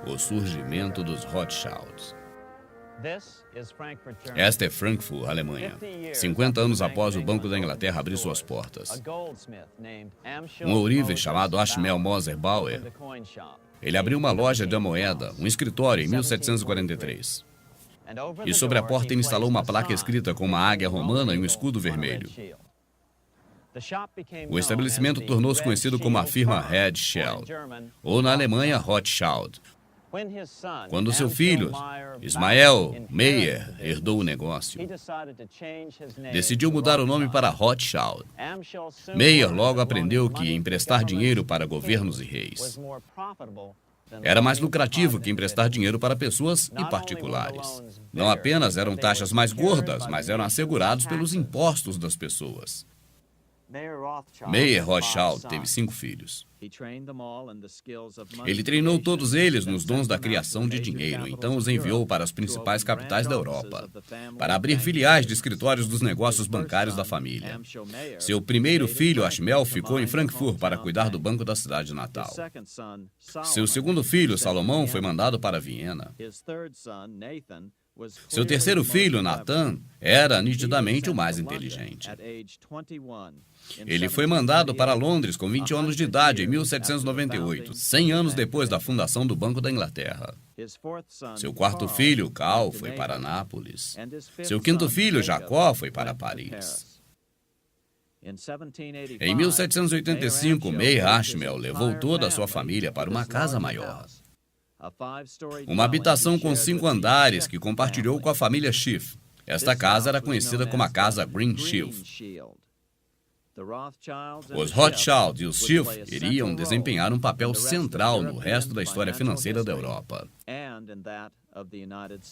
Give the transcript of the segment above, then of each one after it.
O surgimento dos Rothschilds. Esta é Frankfurt, Alemanha, 50 anos após o Banco da Inglaterra abrir suas portas. Um ourives chamado Ashmel Moser Bauer, ele abriu uma loja de moeda, um escritório, em 1743. E sobre a porta ele instalou uma placa escrita com uma águia romana e um escudo vermelho. O estabelecimento tornou-se conhecido como a firma Rothschild, ou na Alemanha, Rothschild. Quando seu filho, Ismael Meyer, herdou o negócio, decidiu mudar o nome para Rothschild. Meyer logo aprendeu que emprestar dinheiro para governos e reis era mais lucrativo que emprestar dinheiro para pessoas e particulares. Não apenas eram taxas mais gordas, mas eram assegurados pelos impostos das pessoas. Meyer Rothschild teve 5 filhos. Ele treinou todos eles nos dons da criação de dinheiro, então os enviou para as principais capitais da Europa, para abrir filiais de escritórios dos negócios bancários da família. Seu primeiro filho, Ashmel, ficou em Frankfurt para cuidar do banco da cidade natal. Seu segundo filho, Salomão, foi mandado para Viena. Seu terceiro filho, Nathan, era nitidamente o mais inteligente. Ele foi mandado para Londres com 20 anos de idade em 1798, 100 anos depois da fundação do Banco da Inglaterra. Seu quarto filho, Cal, foi para Nápoles. Seu quinto filho, Jacó, foi para Paris. Em 1785, Meyer Ashmel levou toda a sua família para uma casa maior. Uma habitação com 5 andares que compartilhou com a família Schiff. Esta casa era conhecida como a Casa Green Schiff. Os Rothschild e os Schiff iriam desempenhar um papel central no resto da história financeira da Europa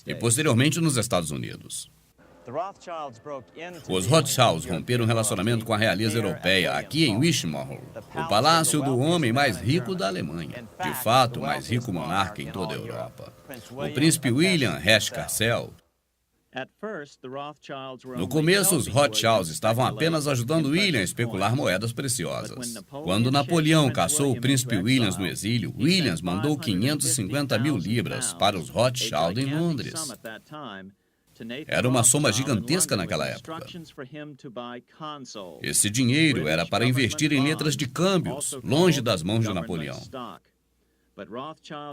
e posteriormente nos Estados Unidos. Os Rothschilds romperam um relacionamento com a realeza europeia aqui em Wismar, o palácio do homem mais rico da Alemanha, de fato, o mais rico monarca em toda a Europa, o príncipe William Hesse-Kassel. No começo, os Rothschilds estavam apenas ajudando William a especular moedas preciosas. Quando Napoleão caçou o príncipe William no exílio, William mandou 550 mil libras para os Rothschild em Londres. Era uma soma gigantesca naquela época. Esse dinheiro era para investir em letras de câmbios, longe das mãos de Napoleão.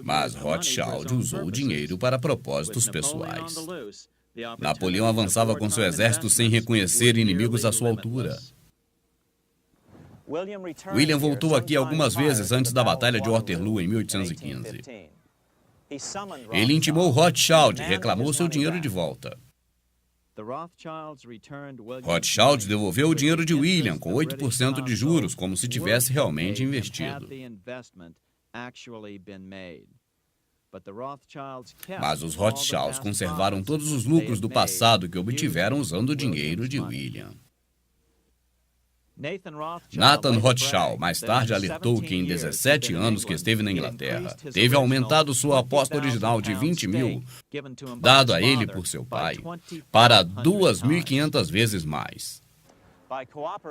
Mas Rothschild usou o dinheiro para propósitos pessoais. Napoleão avançava com seu exército sem reconhecer inimigos à sua altura. William voltou aqui algumas vezes antes da Batalha de Waterloo, em 1815. Ele intimou Rothschild e reclamou seu dinheiro de volta. Rothschild devolveu o dinheiro de William com 8% de juros, como se tivesse realmente investido. Mas os Rothschilds conservaram todos os lucros do passado que obtiveram usando o dinheiro de William. Nathan Rothschild mais tarde alertou que em 17 anos que esteve na Inglaterra, teve aumentado sua aposta original de 20 mil, dado a ele por seu pai, para 2.500 vezes mais.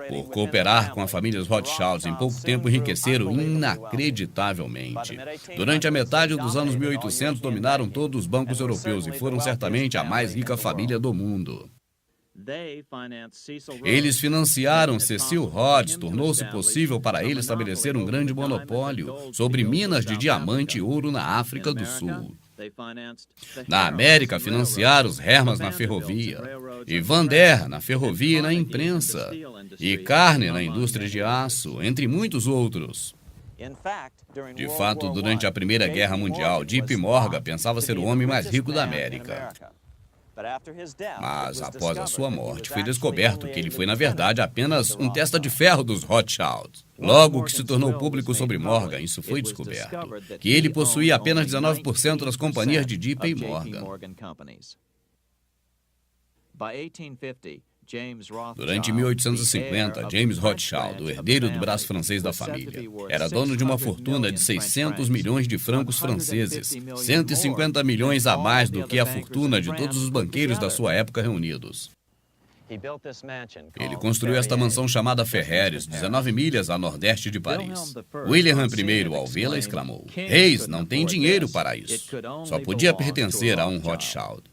Por cooperar com a família Rothschild, em pouco tempo enriqueceram inacreditavelmente. Durante a metade dos anos 1800, dominaram todos os bancos europeus e foram certamente a mais rica família do mundo. Eles financiaram Cecil Rhodes, tornou-se possível para ele estabelecer um grande monopólio sobre minas de diamante e ouro na África do Sul. Na América, financiaram os Hermans na ferrovia, e Van Der na ferrovia e na imprensa, e Carne na indústria de aço, entre muitos outros. De fato, durante a Primeira Guerra Mundial, JP Morgan pensava ser o homem mais rico da América. Mas, após a sua morte, foi descoberto que ele foi, na verdade, apenas um testa de ferro dos Rothschild. Logo que se tornou público sobre Morgan, isso foi descoberto, que ele possuía apenas 19% das companhias de JP Morgan. Durante 1850, James Rothschild, o herdeiro do braço francês da família, era dono de uma fortuna de 600 milhões de francos franceses, 150 milhões a mais do que a fortuna de todos os banqueiros da sua época reunidos. Ele construiu esta mansão chamada Ferreres, 19 milhas a nordeste de Paris. William I, ao vê-la, exclamou: "Reis não têm dinheiro para isso. Só podia pertencer a um Rothschild."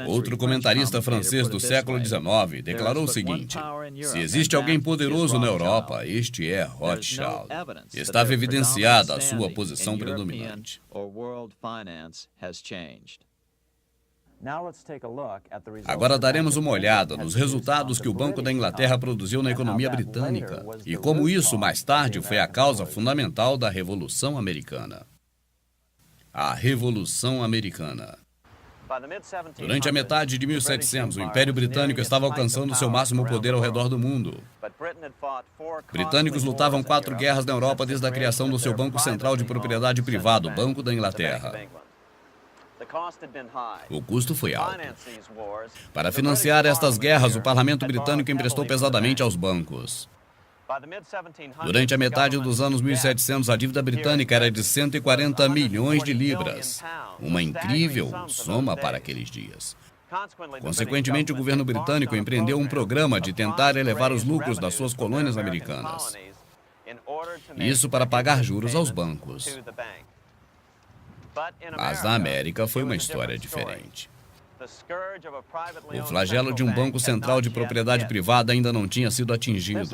Outro comentarista francês do século XIX declarou o seguinte: "Se existe alguém poderoso na Europa, este é Rothschild. Estava evidenciada a sua posição predominante." Agora daremos uma olhada nos resultados que o Banco da Inglaterra produziu na economia britânica e como isso, mais tarde, foi a causa fundamental da Revolução Americana. A Revolução Americana. Durante a metade de 1700, o Império Britânico estava alcançando seu máximo poder ao redor do mundo. Britânicos lutavam 4 guerras na Europa desde a criação do seu Banco Central de Propriedade Privada, o Banco da Inglaterra. O custo foi alto. Para financiar estas guerras, o parlamento britânico emprestou pesadamente aos bancos. Durante a metade dos anos 1700, a dívida britânica era de 140 milhões de libras, uma incrível soma para aqueles dias. Consequentemente, o governo britânico empreendeu um programa de tentar elevar os lucros das suas colônias americanas. Isso para pagar juros aos bancos. Mas na América foi uma história diferente. O flagelo de um banco central de propriedade privada ainda não tinha sido atingido.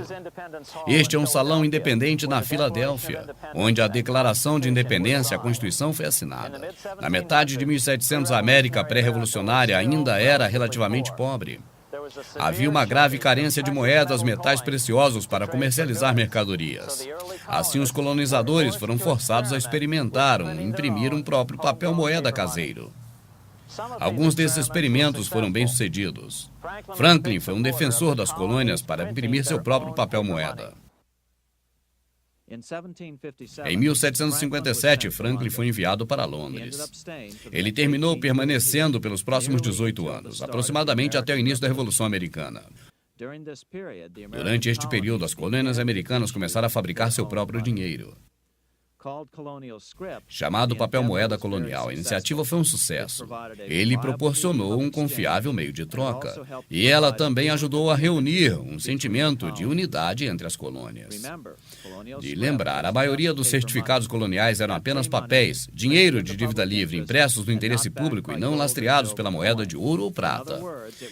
Este é um salão independente na Filadélfia, onde a Declaração de Independência, a Constituição, foi assinada. Na metade de 1700, a América pré-revolucionária ainda era relativamente pobre. Havia uma grave carência de moedas, metais preciosos para comercializar mercadorias. Assim, os colonizadores foram forçados a experimentar imprimir um próprio papel moeda caseiro. Alguns desses experimentos foram bem-sucedidos. Franklin foi um defensor das colônias para imprimir seu próprio papel moeda. Em 1757, Franklin foi enviado para Londres. Ele terminou permanecendo pelos próximos 18 anos, aproximadamente até o início da Revolução Americana. Durante este período, as colônias americanas começaram a fabricar seu próprio dinheiro, chamado papel moeda colonial. A iniciativa foi um sucesso. Ele proporcionou um confiável meio de troca, e ela também ajudou a reunir um sentimento de unidade entre as colônias. De lembrar, a maioria dos certificados coloniais eram apenas papéis, dinheiro de dívida livre, impressos no interesse público e não lastreados pela moeda de ouro ou prata.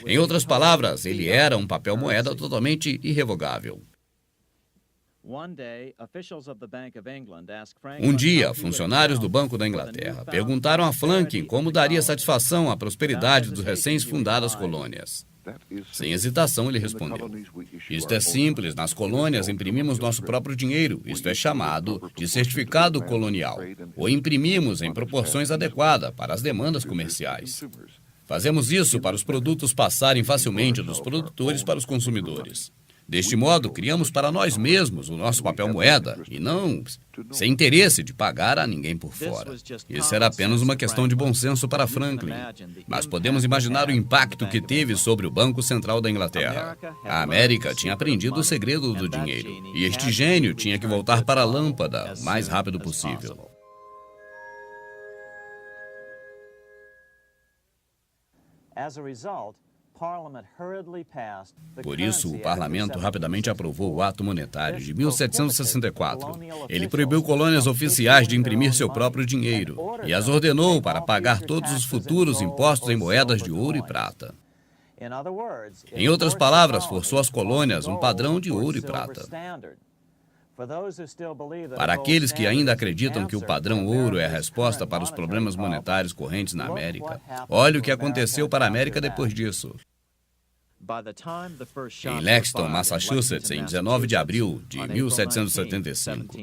Em outras palavras, ele era um papel moeda totalmente irrevogável. Um dia, funcionários do Banco da Inglaterra perguntaram a Franklin como daria satisfação à prosperidade dos recém-fundadas colônias. Sem hesitação, ele respondeu: "Isto é simples, nas colônias imprimimos nosso próprio dinheiro, isto é chamado de certificado colonial, o imprimimos em proporções adequadas para as demandas comerciais. Fazemos isso para os produtos passarem facilmente dos produtores para os consumidores. Deste modo, criamos para nós mesmos o nosso papel moeda e não sem interesse de pagar a ninguém por fora." Isso era apenas uma questão de bom senso para Franklin, mas podemos imaginar o impacto que teve sobre o Banco Central da Inglaterra. A América tinha aprendido o segredo do dinheiro, e este gênio tinha que voltar para a lâmpada o mais rápido possível. Por isso, o parlamento rapidamente aprovou o Ato Monetário de 1764. Ele proibiu colônias oficiais de imprimir seu próprio dinheiro e as ordenou para pagar todos os futuros impostos em moedas de ouro e prata. Em outras palavras, forçou as colônias um padrão de ouro e prata. Para aqueles que ainda acreditam que o padrão ouro é a resposta para os problemas monetários correntes na América, olhe o que aconteceu para a América depois disso. Em Lexington, Massachusetts, em 19 de abril de 1775,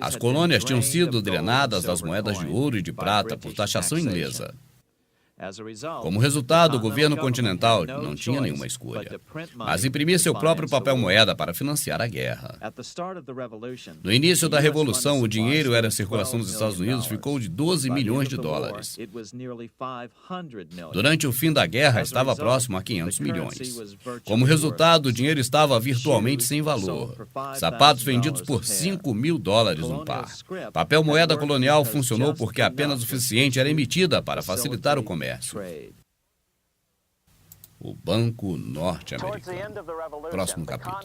as colônias tinham sido drenadas das moedas de ouro e de prata por taxação inglesa. Como resultado, o governo continental não tinha nenhuma escolha, mas imprimia seu próprio papel moeda para financiar a guerra. No início da Revolução, o dinheiro era em circulação nos Estados Unidos ficou de 12 milhões de dólares. Durante o fim da guerra, estava próximo a 500 milhões. Como resultado, o dinheiro estava virtualmente sem valor. Sapatos vendidos por 5 mil dólares um par. Papel moeda colonial funcionou porque apenas o suficiente era emitida para facilitar o comércio. o Banco Norte-Americano. Próximo capítulo.